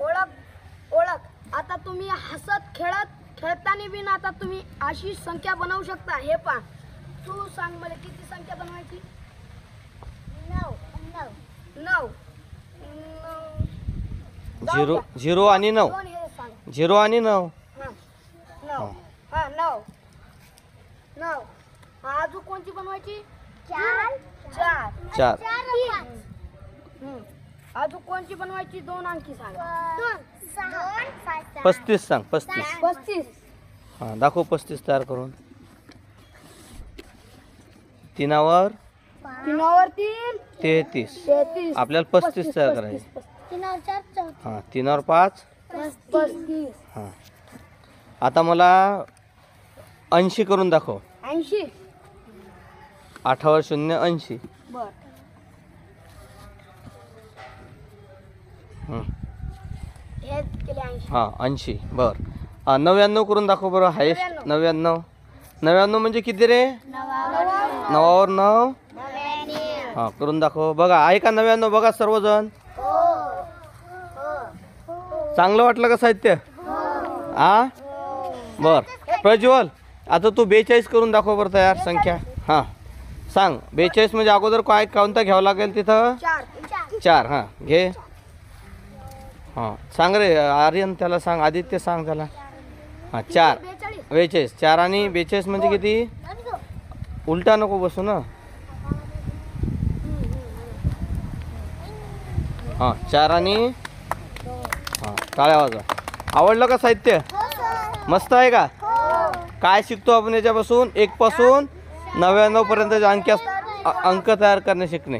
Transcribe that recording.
ओळख ओळख आता तुम्ही हसत खेळताना बिन आता तुम्ही अशी संख्या बनवू शकता. हे पहा, तू सांग मला किती संख्या बनवायची? 9. 0 आणि 9. 0 आणि 9. 9. 9. अजून कोणती बनवायची? 4. अजून कोणची बनवायची? 2 अंकी सांगा. 35 सांग. 35. 35. हां, दाखव 35 तयार करून. 3वर 3 33. आपल्याला 35 तयार करायचे. 3 हां, 3वर 5. 35. हां, आता मला 80 करून दाखव. 80. 8वर 0 80. बर. हे केले 80. हां 80. बर. 99 करून दाखव बरं. हायेस्ट 99. 99 म्हणजे किती रे? 9वर 9. हां, करून दाखव. बघा आहे का 99? बघा सर्वजण. चांगलं वाटलं का साहित्य? हां बर. प्रज्वल, आता तू 42 करून दाखव बरं तयार संख्या. हां सांग. 42 म्हणजे अगोदर काय कोणता घ्यावं लागेल तिथं? 4. हां घे. हां सांग रे आर्यन, त्याला सांग. आदित्य सांग त्याला. हां 4. 42. 4 आणि 42 म्हणजे किती? उलटा नको बसू ना. हां 4 आणि हां टाळ्या वाजवा. आवडलं का साहित्य? मस्त आहे का? काय शिकतो आपण याच्यापासून? 1 पासून 99 पर्यंतचे अंक तयार करणे शिकणे.